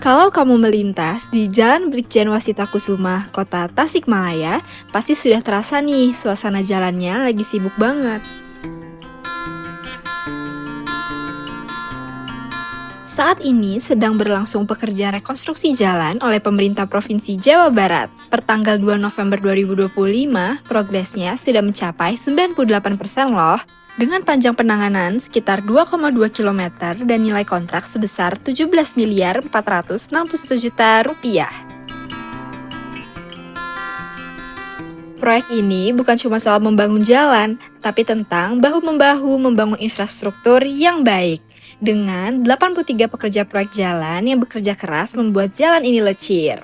Kalau kamu melintas di Jalan Brigjen Wasita Kusuma, Kota Tasikmalaya, pasti sudah terasa nih suasana jalannya lagi sibuk banget. Saat ini sedang berlangsung pekerjaan rekonstruksi jalan oleh pemerintah Provinsi Jawa Barat. Pertanggal 2 November 2025, progresnya sudah mencapai 98% loh. Dengan panjang penanganan sekitar 2,2 km dan nilai kontrak sebesar 17 miliar 461 juta rupiah. Proyek ini bukan cuma soal membangun jalan, tapi tentang bahu-membahu membangun infrastruktur yang baik. Dengan 83 pekerja proyek jalan yang bekerja keras membuat jalan ini lecir.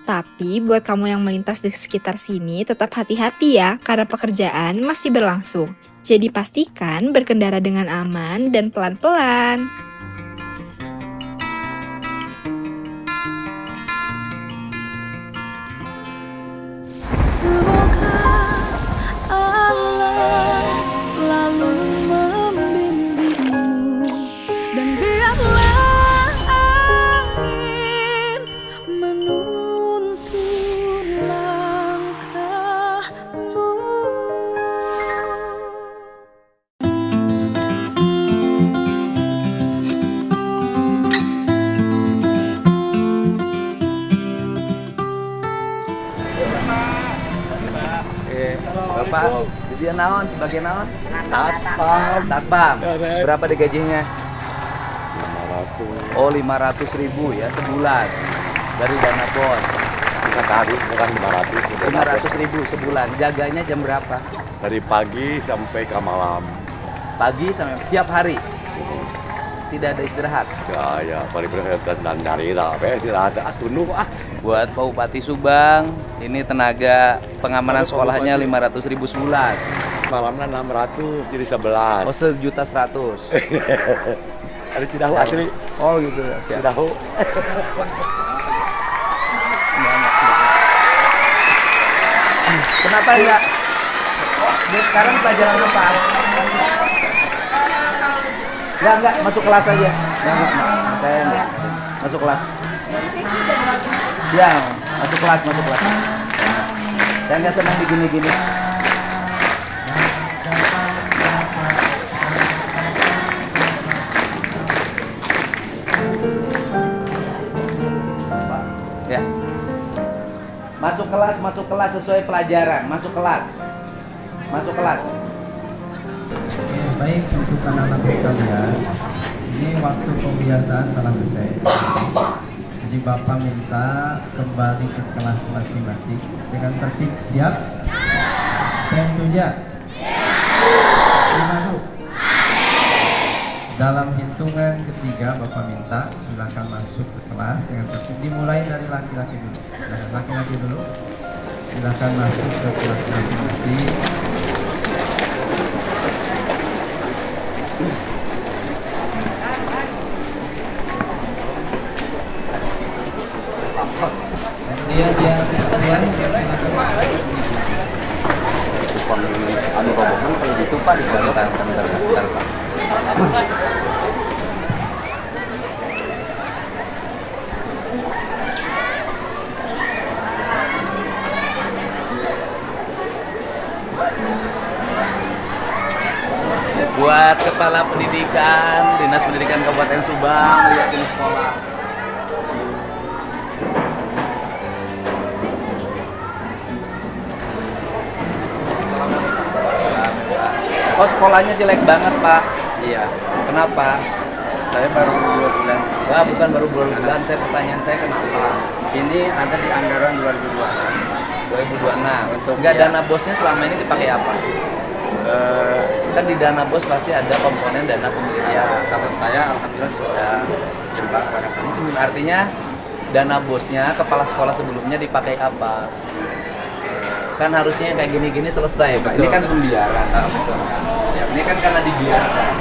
Tapi buat kamu yang melintas di sekitar sini tetap hati-hati ya, karena pekerjaan masih berlangsung. Jadi pastikan berkendara dengan aman dan pelan-pelan. Semoga Allah selalu membimbingmu dan biarlah angin menuntun langkahmu. Bapak, jadi naon sebagai naon? Satpam. Berapa digajinya? 500. Oh, 500.000 ya sebulan dari dana bos. Bisa tadi bukan 500. 500.000 sebulan. Jaganya jam berapa? Dari pagi sampai ke malam. Pagi sampai tiap hari. Tidak ada istirahat. Ya, paling berkaitan dan dari tapi istirahat tunduk Buat Pak Bupati Subang, ini tenaga pengamanan sekolahnya 500.000 sebulan. Malamnya 600 jadi 11. Oh, 1.100.000. Ada Cidahu asli. Oh gitu ya. Siap. Cidahu. Kenapa enggak? Dia sekarang pelajaran apa? Enggak, masuk kelas aja. Enggak. Saya enggak. Masuk kelas. Ya, masuk kelas. Saya nggak senang digini-gini. Ya. Masuk kelas sesuai pelajaran. Masuk kelas. Baik untuk anak-anak sekalian, ini waktu pembiasaan telah selesai. Jadi Bapak minta kembali ke kelas masing-masing dengan tertib. Siap? Tentunya. Siap. Dalam hitungan ketiga Bapak minta silakan masuk ke kelas dengan tertib. Dimulai dari laki-laki dulu. Laki-laki dulu. Silakan masuk ke kelas masing-masing. Dia Anu robohan kalau gitu Pak digantar. Pak. Buat Kepala Pendidikan, Dinas Pendidikan Kabupaten Subang, lihat ini sekolah. Oh, sekolahnya jelek banget, Pak. Iya. Kenapa? Saya baru 2 bulan di sini. Wah, bukan baru bulan. Pertanyaan saya kenapa? Ini ada di anggaran 2026. 2026. Untuk Enggak, ya. dana bosnya selama ini dipakai apa? Kan di dana bos pasti ada komponen dana Ya, pemeliharaan. kalau saya alhamdulillah sudah terlibat pada kali ini. Artinya dana bosnya kepala sekolah sebelumnya dipakai apa? Kan harusnya kayak gini-gini selesai, Pak. Ini Betul. kan pembiaran. Betul. Ya, ini kan karena dibiarkan.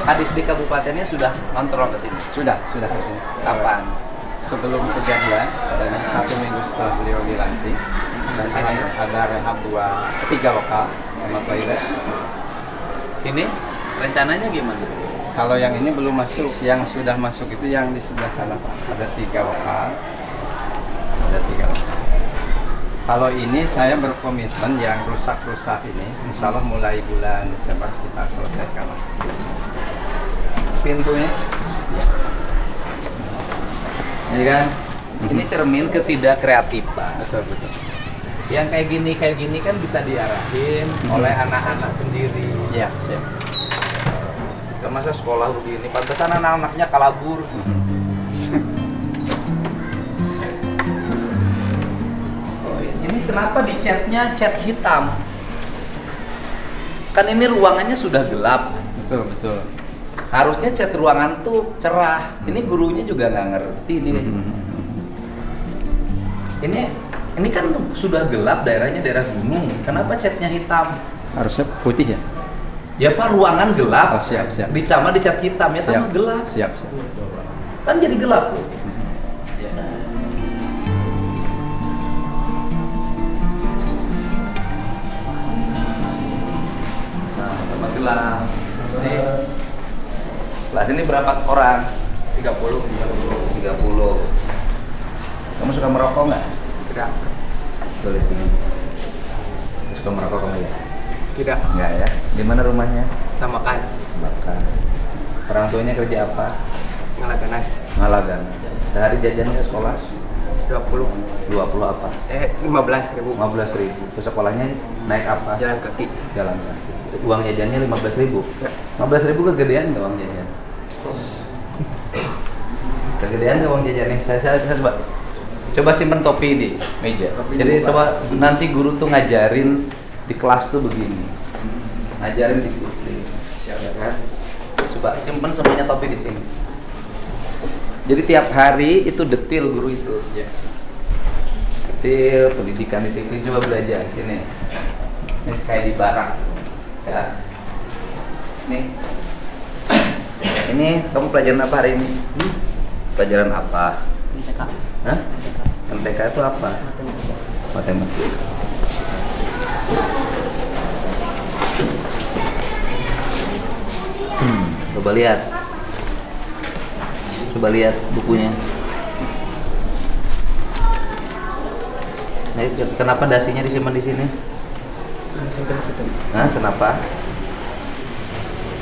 Kadis di kabupatennya sudah kontrol ke sini. Sudah ke sini. Kapan? Sebelum kejadian dan 1 minggu setelah beliau dilantik, Dan sini ada rehab 3 lokal sama toilet. Ini rencananya gimana? Kalau yang ini belum masuk, yang sudah masuk itu yang di sebelah sana Pak. Ada 3 lokal. Ada 3 lokal. Kalau ini saya berkomitmen yang rusak-rusak ini, insya Allah mulai bulan Desember kita selesaikan. Pintunya? Ya. Ini kan, ini cermin ketidakkreatifan. Betul, betul. Yang kayak gini kan bisa diarahin oleh anak-anak sendiri. Ya, siap. Gak masa sekolah begini, pantesan anak-anaknya kalabur. Oh, ini kenapa dicatnya cat hitam? Kan ini ruangannya sudah gelap. Betul, betul. Harusnya cat ruangan tuh cerah. Ini gurunya juga nggak ngerti nih. Ini kan sudah gelap, daerahnya daerah gunung. Kenapa catnya hitam? Harusnya putih ya? Ya Pak, ruangan gelap. Oh, siap, siap. Dicama dicat hitam, ya tambah gelap. Siap, siap. Kan jadi gelap tuh. Nah, tambah gelap. Nih. Kelas ini berapa orang? 30. Kamu suka merokok nggak? Tidak. Boleh tinggi. Suka merokok kamu ya? Tidak. Enggak ya? Di mana rumahnya? Tambahkan. Makan. Orang tuanya kerja apa? Ngalaganas. Ngalagan. Sehari jajannya ke sekolah? 20. 20 apa? 15.000. 15.000. Ke sekolahnya naik apa? Jalan kaki. Jalan kaki. Uang jajannya 15.000. Ya. 15.000 kegedean nggak uang jajan? Kegedean nggak uang jajannya? Saya coba simpen topi di meja. Jadi coba nanti guru tuh ngajarin di kelas tuh begini. Ngajarin disiplin. Ya kan? Coba simpen semuanya topi di sini. Jadi tiap hari itu detil guru itu. Detil, pendidikan disiplin, coba belajar sini. Ini kayak di barak. Ya. Nih. Ini kamu pelajaran apa hari ini? Pelajaran apa? MTK. Hah? MTK itu apa? Matematika. Coba lihat. Coba lihat bukunya. Nah, kenapa dasinya disimpan di sini? Simpan situ. Hah? Kenapa?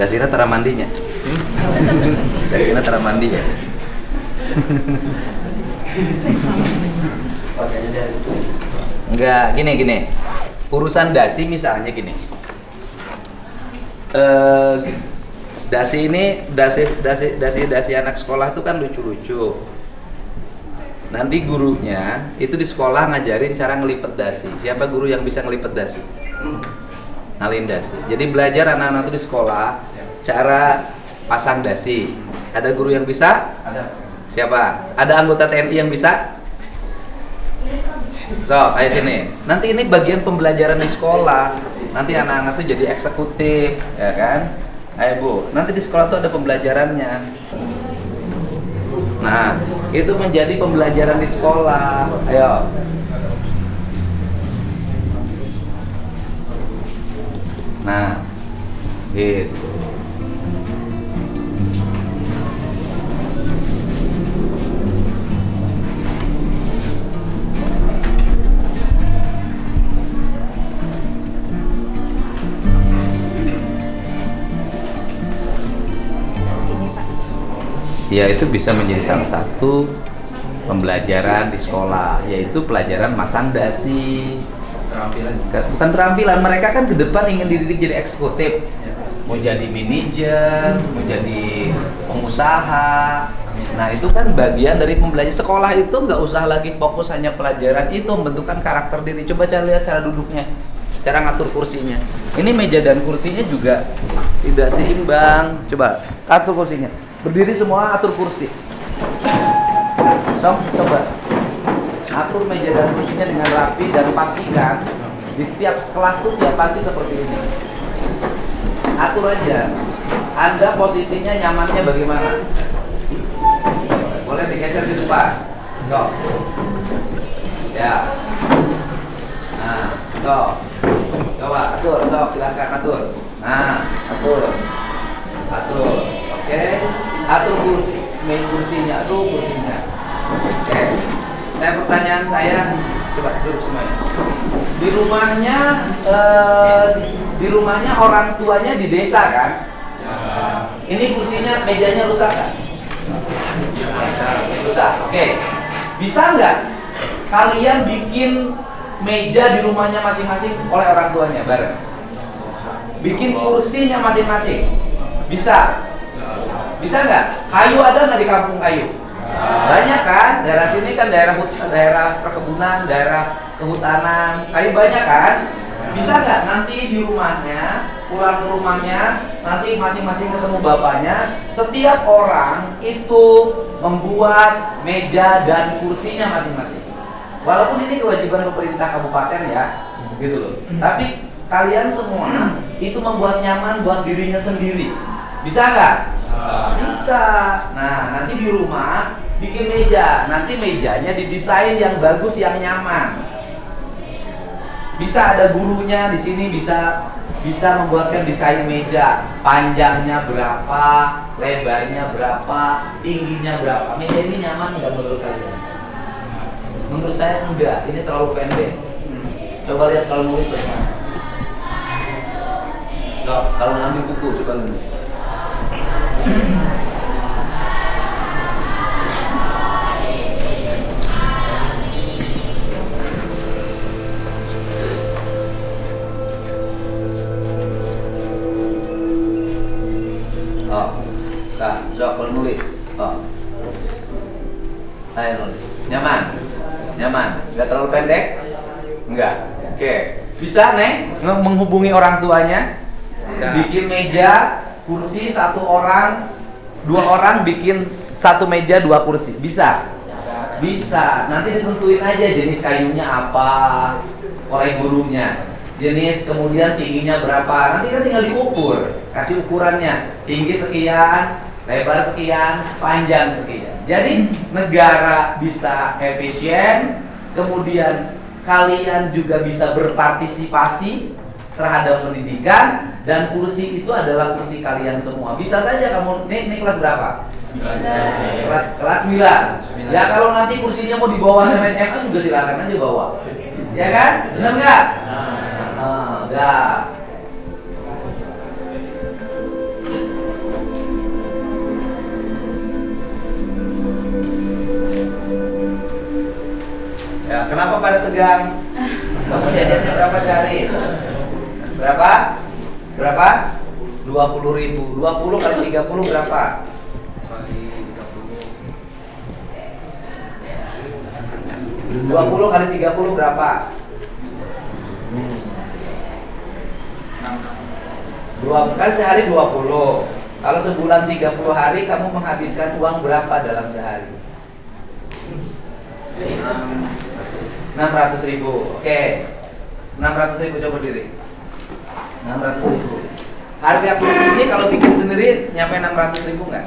Dasina tara mandinya. Dasina tara mandi ya. Enggak, gini. Urusan dasi misalnya gini. Dasi ini dasi anak sekolah itu kan lucu-lucu. Nanti gurunya itu di sekolah ngajarin cara ngelipet dasi. Siapa guru yang bisa ngelipet dasi? Ngalin dasi. Jadi belajar anak-anak itu di sekolah cara pasang dasi. Ada guru yang bisa? Ada. Siapa? Ada anggota TNI yang bisa? So, ayo sini. Nanti ini bagian pembelajaran di sekolah. Nanti anak-anak tuh jadi eksekutif, ya kan? Ayo Bu, nanti di sekolah tuh ada pembelajarannya. Nah, itu menjadi pembelajaran di sekolah. Ayo. Nah, gitu. Ya, itu bisa menjadi salah satu pembelajaran di sekolah, yaitu pelajaran masang dasi. Bukan terampilan, mereka kan ke depan ingin dididik jadi eksekutif, mau jadi manajer, mau jadi pengusaha. Nah, itu kan bagian dari pembelajaran. Sekolah itu nggak usah lagi fokus hanya pelajaran itu, membentukkan karakter diri. Coba lihat cara duduknya, cara ngatur kursinya. Ini meja dan kursinya juga tidak seimbang. Coba atur kursinya. Berdiri semua, atur kursi. Coba atur meja dan kursinya dengan rapi dan pastikan di setiap kelas tuh tiap pagi seperti ini. Atur aja. Anda posisinya nyamannya bagaimana? Boleh digeser di depan. Ya. Sok. Coba atur, sok silakan atur. Nah, atur. Atur. Oke. Atur kursi, main kursinya, atur kursinya. Oke. Pertanyaan saya, coba duduk semuanya. Di rumahnya orang tuanya di desa kan? Ini kursinya, mejanya rusak kan? Rusak. Oke. Bisa nggak kalian bikin meja di rumahnya masing-masing oleh orang tuanya bareng? Bikin kursinya masing-masing. Bisa? Bisa nggak? Kayu ada nggak di kampung kayu? Banyak kan? Daerah sini kan daerah perkebunan, daerah kehutanan. Kayu banyak kan? Bisa nggak nanti di rumahnya, pulang ke rumahnya, nanti masing-masing ketemu bapaknya, setiap orang itu membuat meja dan kursinya masing-masing. Walaupun ini kewajiban pemerintah kabupaten ya, gitu loh. Tapi kalian semua itu membuat nyaman buat dirinya sendiri. Bisa nggak? Bisa. Nah, nanti di rumah bikin meja. Nanti mejanya didesain yang bagus, yang nyaman. Bisa ada gurunya di sini, bisa membuatkan desain meja. Panjangnya berapa, lebarnya berapa, tingginya berapa. Meja ini nyaman nggak menurut kalian? Menurut saya enggak. Ini terlalu pendek. Coba lihat kalau nulis bagaimana. Kalau ngambil buku coba nulis. Kalau nulis, ayo nulis. Nyaman, nggak terlalu pendek, nggak. Oke, bisa Neng menghubungi orang tuanya, bikin meja, kursi satu orang, 2 orang bikin satu meja 2 kursi, bisa? Bisa. Nanti ditentuin aja jenis kayunya apa oleh gurunya. Jenis, kemudian tingginya berapa. Nanti kan tinggal diukur, kasih ukurannya. Tinggi sekian, lebar sekian, panjang sekian. Jadi negara bisa efisien, kemudian kalian juga bisa berpartisipasi terhadap pendidikan, dan kursi itu adalah kursi kalian semua. Bisa saja kamu, ini kelas berapa? 9. Kelas 9. Ya kalau nanti kursinya mau dibawa sama SMA juga silakan aja bawa. Ya kan? Benar nggak? Udah. Ya, kenapa pada tegang? Kamu jajannya berapa sehari? Berapa? 20.000. 20 kali 30 berapa? 20 kali 30 berapa? 2 kan sehari 20. Kalau sebulan 30 hari kamu menghabiskan uang berapa dalam sehari? 600.000. Oke. 600.000 coba diri. 600.000. Harga kursi ini kalau bikin sendiri nyampe 600.000 nggak?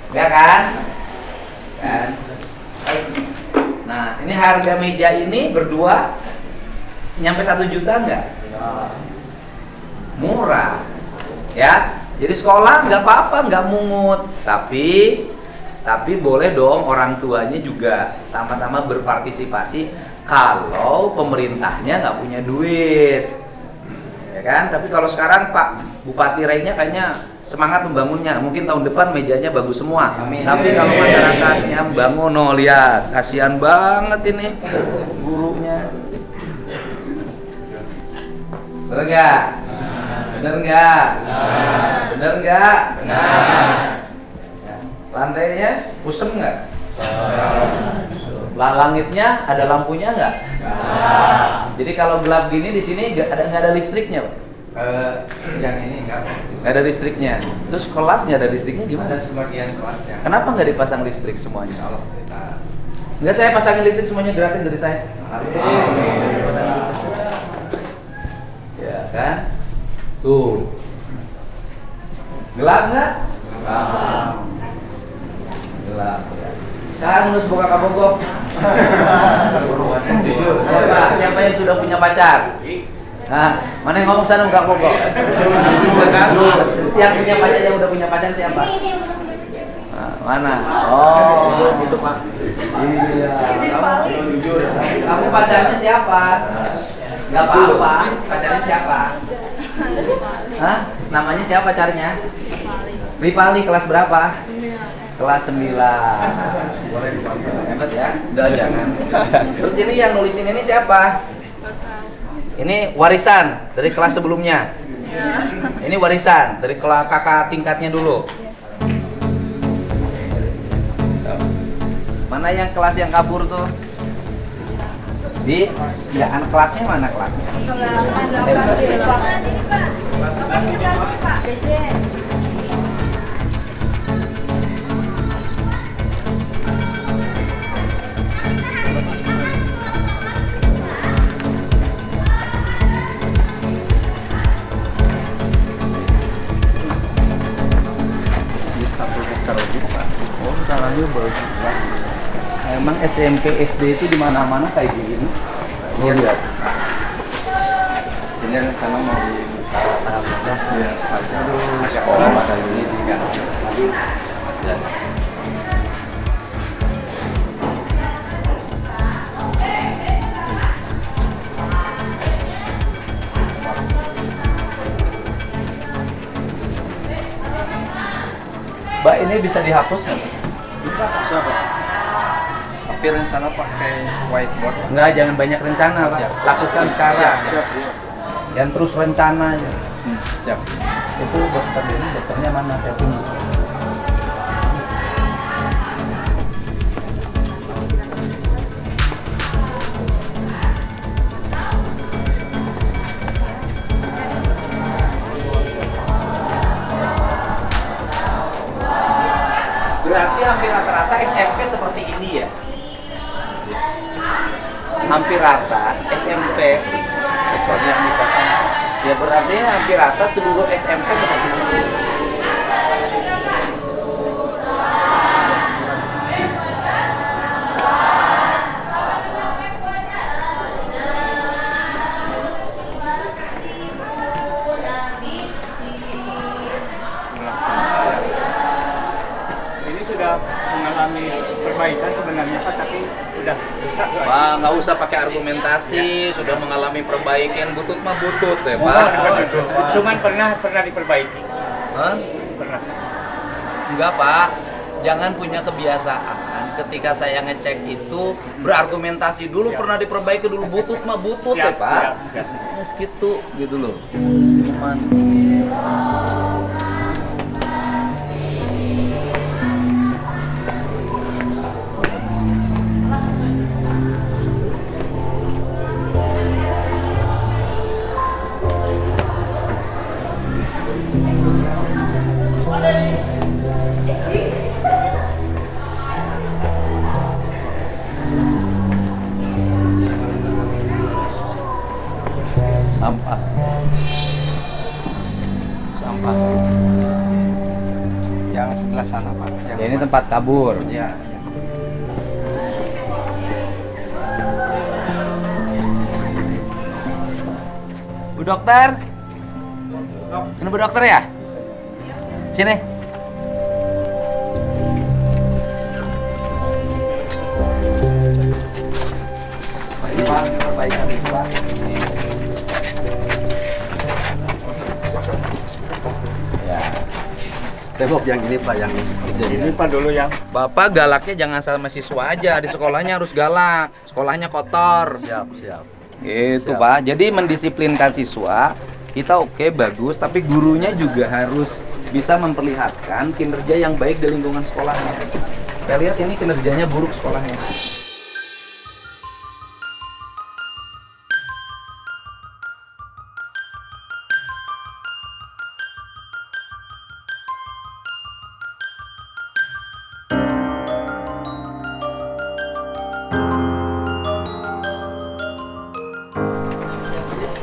Nggak kan? Kan? Nah, ini harga meja ini berdua nyampe 1 juta nggak? Murah, ya. Jadi sekolah nggak apa-apa, nggak mungut, tapi boleh dong orang tuanya juga sama-sama berpartisipasi kalau pemerintahnya nggak punya duit, ya kan? Tapi kalau sekarang Pak Bupati Rainya kayaknya semangat membangunnya, mungkin tahun depan mejanya bagus semua. Amin. Tapi kalau masyarakatnya bangun, lihat, kasihan banget ini gurunya. Bener nggak? Bener nggak? Bener nggak? Lantainya kusem nggak? Langitnya ada lampunya nggak? Jadi kalau gelap gini di sini nggak ada listriknya, Pak? Yang ini nggak ada listriknya. Terus kelas nggak ada listriknya gimana? ada sebagian kelasnya. Kenapa nggak dipasang listrik semuanya? Kalau kita Nggak, saya pasangin listrik semuanya gratis dari saya. Pasangin listrik. Ya kan? Tuh. Gelap nggak? Gelap. Ya. Saya nulis buka kabogok. Siapa yang sudah punya pacar? Nah, mana yang ngomong sana buka pokok? Yang punya pacar, yang udah punya pacar siapa? Nah, mana? Oh, gitu Pak. Iya. Kamu pacarnya siapa? Gak apa-apa. Pacarnya siapa? Hah? Namanya siapa pacarnya? Ripali, kelas berapa? Kelas 9. Boleh dipanggil. Hebat ya? Udah jangan. Terus ini yang nulisin ini siapa? Ini warisan dari kelas sebelumnya. Ini warisan dari kelas kakak tingkatnya dulu. Mana yang kelas yang kabur tuh? Ya anak kelasnya mana kelasnya? Oh, caranya bagus. Emang SMP SD itu di mana-mana kayak gini. Oh, lihat. Ini rencana mau dibuka tahapnya ya. Aduh, sekolah masa ini diganti. Mbak, ini bisa dihapus nggak? Bisa Pak. Tapi rencana pakai whiteboard. Enggak, jangan banyak rencana, Pak. Siap. Lakukan sekarang. Siap. Yang terus rencana aja. Siap. Itu dokter ini, dokternya mana? Saya tunggu. Berarti hampir rata-rata SMP seperti ini ya? Hampir rata SMP. Yang dikatakan Ya berarti hampir rata seluruh SMP seperti ini. Ini sudah mengalami perbaikan sebenarnya Pak, tapi sudah besar. Pak, nggak usah pakai argumentasi, sudah mengalami perbaikan, butut mah butut ya Pak. Cuman pernah diperbaiki. Hah? Pernah. Enggak Pak, jangan punya kebiasaan ketika saya ngecek itu berargumentasi dulu, Siap. pernah diperbaiki dulu, butut mah butut ya Pak. Siap. Ya segitu gitu loh. Cuman sampah. Sampah. yang sebelah sana Pak. Ya, ini tempat kabur. Ya. Bu dokter. Ini Bu dokter ya? Sini. Ini Pak, perbaikan ini Pak. Ya. Tembok yang ini Pak, yang Ini Pak dulu yang Bapak galaknya jangan sama siswa aja, di sekolahnya harus galak. Sekolahnya kotor. siap. Gitu Siap. Pak. Jadi mendisiplinkan siswa kita oke bagus, tapi gurunya juga harus bisa memperlihatkan kinerja yang baik di lingkungan sekolahnya. Saya lihat ini kinerjanya buruk sekolahnya.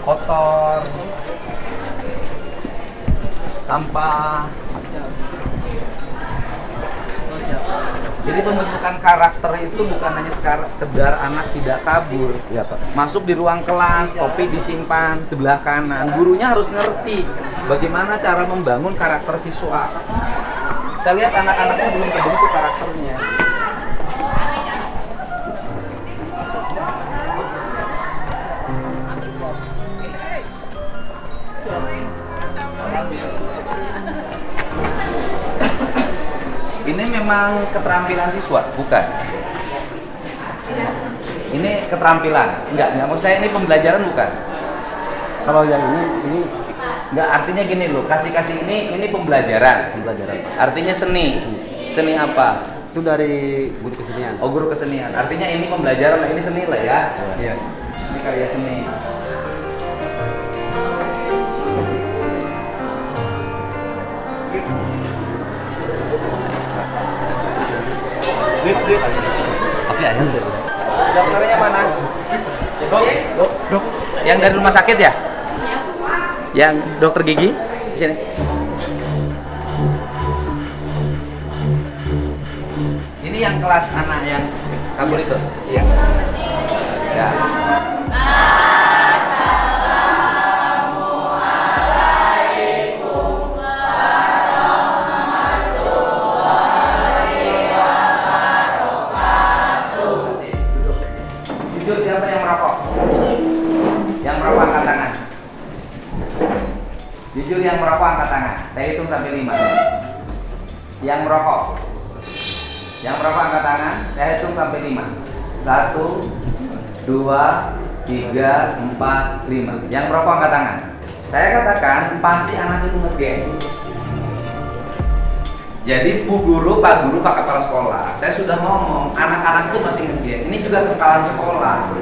Kotor, sampah. Jadi pembentukan karakter itu bukan hanya sekedar anak tidak kabur, Ya, Pak. masuk di ruang kelas, topi disimpan sebelah kanan. Gurunya harus ngerti bagaimana cara membangun karakter siswa. Saya lihat anak-anaknya belum terbentuk karakternya. Ini memang keterampilan siswa, bukan? Ini keterampilan, enggak maksud saya ini pembelajaran bukan? Kalau yang ini Enggak, artinya gini loh, kasih ini pembelajaran. pembelajaran, Pak. Artinya seni. Seni apa? Itu dari guru kesenian. Oh, guru kesenian. Artinya ini pembelajaran, nah ini seni lah ya. Iya. Ini karya seni. Tapi ayam tuh. Dokternya mana? Dok. Yang dari rumah sakit ya? Yang dokter gigi? Di sini. Ini yang kelas anak yang kabur itu? Iya. Ya. Jujur, siapa yang merokok? Yang merokok angkat tangan. Jujur, yang merokok angkat tangan. Saya hitung sampai 5. Yang merokok. Yang merokok angkat tangan. Saya hitung sampai 5. 1, 2, 3, 4, 5. Yang merokok angkat tangan. Saya katakan pasti anak itu ngegeng. Jadi Bu Guru, Pak Guru, Pak Kepala Sekolah, saya sudah ngomong, anak-anak itu masih ngegeng. Ini juga kesalahan sekolah.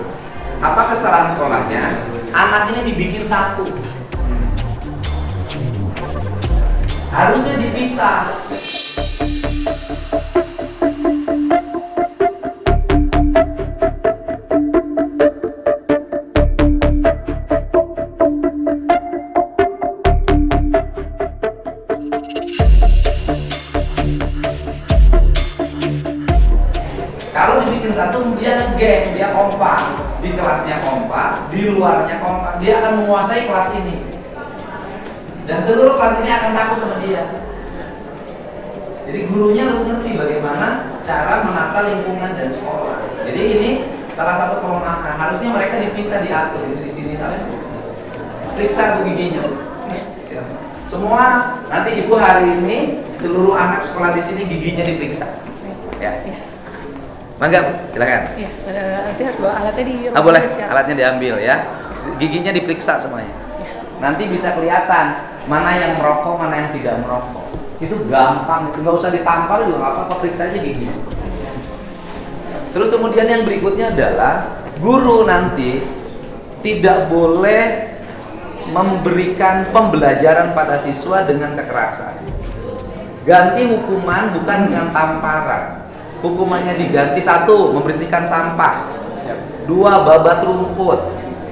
Apa kesalahan sekolahnya? Anak ini dibikin satu. Harusnya dipisah. Kalau dibikin satu, dia ngegeng, dia kompak. Di kelasnya kompak, di luarnya kompak. Dia akan menguasai kelas ini. Dan seluruh kelas ini akan takut sama dia. Jadi gurunya harus ngerti bagaimana cara menata lingkungan dan sekolah. Jadi ini salah satu kelemahan. Harusnya mereka dipisah, diatur. Jadi di sini saling periksa tuh giginya. Semua nanti ibu hari ini seluruh anak sekolah di sini giginya diperiksa. Ya. Mangga, silakan. Iya, nanti harus bawa alatnya di rumah. Boleh, siap. alatnya diambil ya. Giginya diperiksa semuanya. Nanti bisa kelihatan mana yang merokok, mana yang tidak merokok. Itu gampang, nggak usah ditampar juga nggak apa-apa, periksa aja giginya. Terus kemudian yang berikutnya adalah guru nanti tidak boleh memberikan pembelajaran pada siswa dengan kekerasan. Ganti hukuman bukan dengan tamparan. Hukumannya diganti: 1, membersihkan sampah, 2, babat rumput,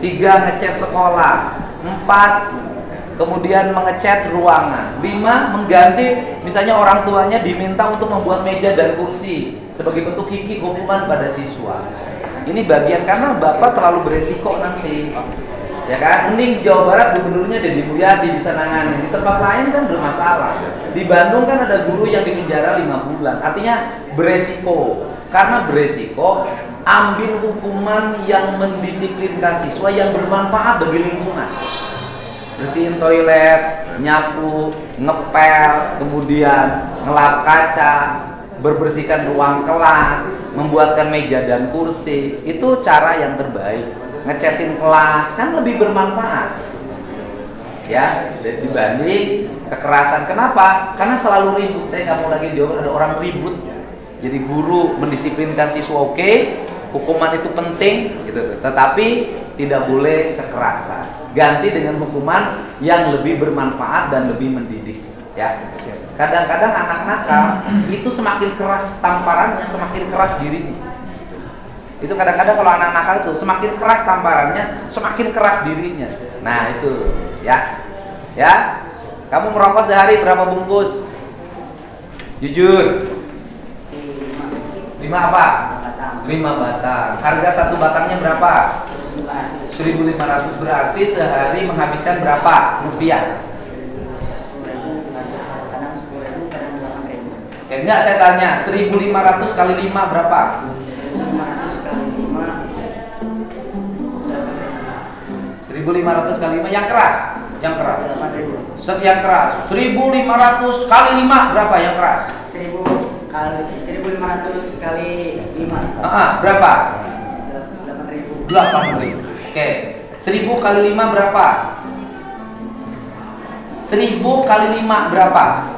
3, ngecat sekolah, 4, kemudian mengecat ruangan, 5, mengganti misalnya orang tuanya diminta untuk membuat meja dan kursi sebagai bentuk hiki hukuman pada siswa. Ini bagian karena bapak terlalu beresiko nanti, ya kan? Mending di Jawa Barat gubernurnya Deddy Mulyadi bisa nangani, di tempat lain kan bermasalah. Di Bandung kan ada guru yang dipenjara 5 bulan, artinya beresiko. Karena beresiko, ambil hukuman yang mendisiplinkan siswa yang bermanfaat bagi lingkungan. Bersihin toilet, nyapu, ngepel, kemudian ngelap kaca, berbersihkan ruang kelas, membuatkan meja dan kursi. Itu cara yang terbaik. Ngecatin kelas kan lebih bermanfaat. Ya, dibanding kekerasan. Kenapa? Karena selalu ribut. Saya nggak mau lagi jawab ada orang ribut. Jadi guru mendisiplinkan siswa oke, hukuman itu penting, gitu. Tetapi tidak boleh kekerasan. Ganti dengan hukuman yang lebih bermanfaat dan lebih mendidik. Ya. Kadang-kadang anak nakal itu semakin keras tamparannya, semakin keras dirinya. Itu kadang-kadang kalau anak nakal itu semakin keras tamparannya, semakin keras dirinya. Nah itu, ya. Kamu merokok sehari berapa bungkus? Jujur. 5 apa? 5 batang. Harga satu batangnya berapa? 1.500. Berarti sehari menghabiskan berapa rupiah? Enggak, saya tanya 1.500 kali 5 berapa? 1.500 kali 5 yang keras. Yang keras. Yang keras. 1.500 kali 5 berapa yang keras? 1.500 kali 5. Berapa? 8.000. 8.000. Oke. 1.000 kali 5 berapa? 1.000 kali 5 berapa?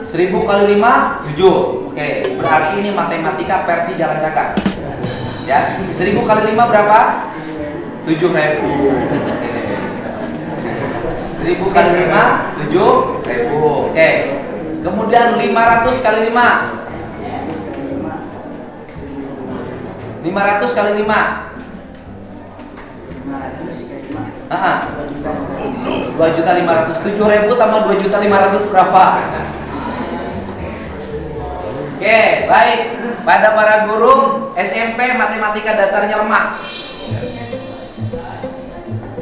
1.000 kali 5 7. Oke, berarti ini matematika versi jalan cakar. Ya, 1.000 kali 5 berapa? 7.000. 1.000 kali 5 7.000. Oke. Kemudian 500 kali 5. 500 kali 5. 2.500.000. 7.000 tambah 2.500.000 berapa? Oke, baik. Pada para guru SMP matematika dasarnya lemah.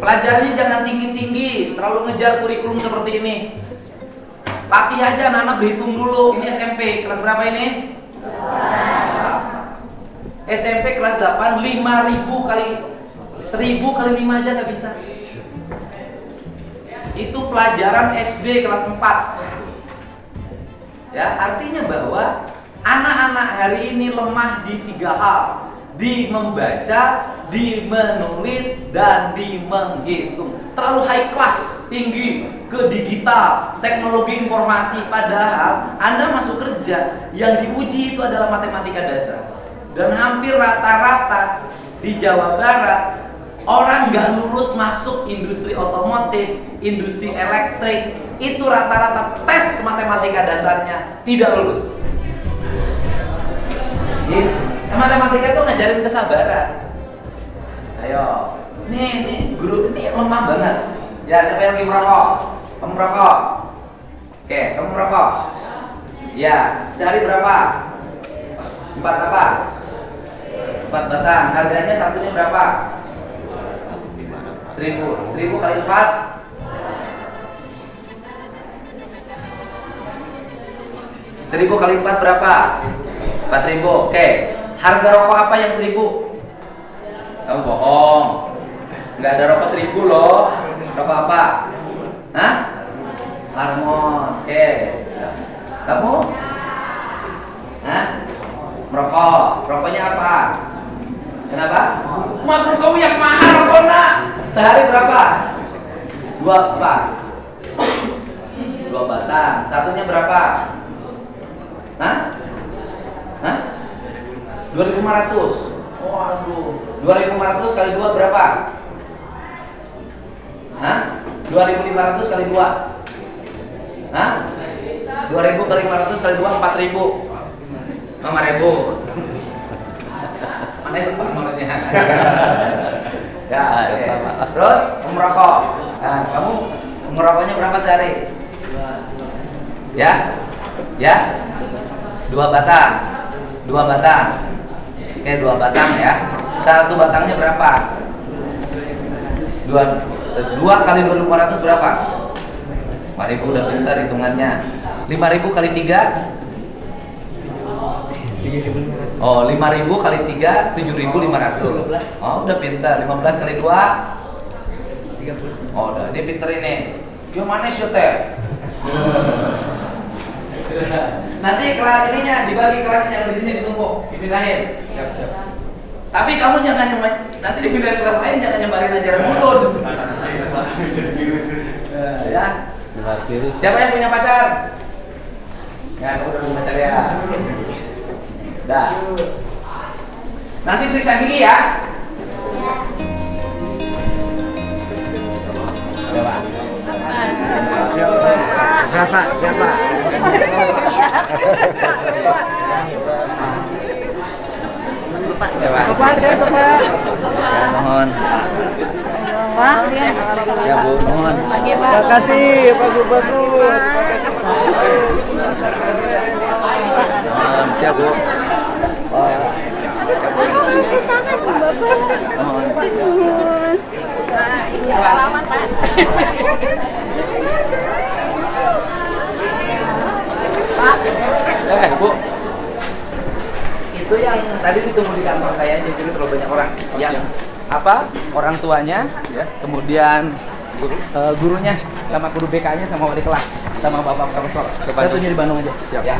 Pelajarannya jangan tinggi-tinggi, terlalu ngejar kurikulum seperti ini. Latih aja anak-anak berhitung dulu. Ini SMP kelas berapa ini? SMP kelas 8 5.000 kali 1.000 kali 5 aja nggak bisa. Itu pelajaran SD kelas 4. Ya, artinya bahwa anak-anak hari ini lemah di 3 hal. Di membaca, di menulis, dan di menghitung. Terlalu high class, tinggi, ke digital, teknologi informasi. Padahal Anda masuk kerja, yang diuji itu adalah matematika dasar. Dan hampir rata-rata di Jawa Barat orang nggak lulus masuk industri otomotif, industri elektrik, itu rata-rata tes matematika dasarnya tidak lulus. Matematika itu ngajarin kesabaran. Ayo, nih guru ini lemah banget. Ya, siapa yang lagi merokok? Kamu merokok? Oke, kamu merokok? Ya, sehari berapa? 4 apa? 4 batang. Harganya satunya berapa? 1.000 kali 4. 1.000 kali 4 berapa? 4.000. Oke. Harga rokok apa yang 1.000? Kamu bohong. Nggak ada rokok 1.000 loh. Rokok apa? Hah? Harmon. Oke. Kamu? Hah? Merokok. Rokoknya apa? Kenapa? Maklum kamu yang mahal rokoknya. Sehari berapa? 2 apa? 2 batang. Satunya berapa? Hah? 2.500. Waduh. 2.500 kali 2 berapa? Hah? 2.500 kali 2. Hah? 2.000 kali 500 kali 2 4.000. 5.000. Mana itu Pak nomornya? Ya, oke. Terus merokok. Nah, kamu merokoknya berapa sehari? Ya? 2 batang. 2 batang. Oke, 2 batang ya. Satu batangnya berapa? 2 kali 2.500 berapa? 5.000 udah pintar hitungannya. 5.000 kali 3? Oh, 5.000 kali 3 7.500. Oh, udah pintar. 15 kali 2 30. Oh, udah dia pintar ini. Yo mana sih teh? Nanti kelas ininya dibagi kelasnya yang di sini ditumpuk, dipindahin. Siap. Tapi kamu jangan nanti dipindahin kelas lain, jangan nyebarin ajaran Budun. Ya. Siapa yang punya pacar? Ya, kamu udah punya pacar ya. Dah. Nanti periksa gigi ya. Coba. Siapa? Bapak, saya Bapak. Ya, mohon. Pak, Ya, Bu, mohon. Terima kasih Pak Gubernur. Mohon, siap, Bu. Selamat, Pak. Bu, itu yang tadi ditunggu di kantor kayaknya di sini terlalu banyak orang. Yang apa? Orang tuanya, kemudian gurunya, sama guru BK-nya, sama wali kelas, sama bapak profesor. Kita tunggu di Bandung aja. Siap. Ya.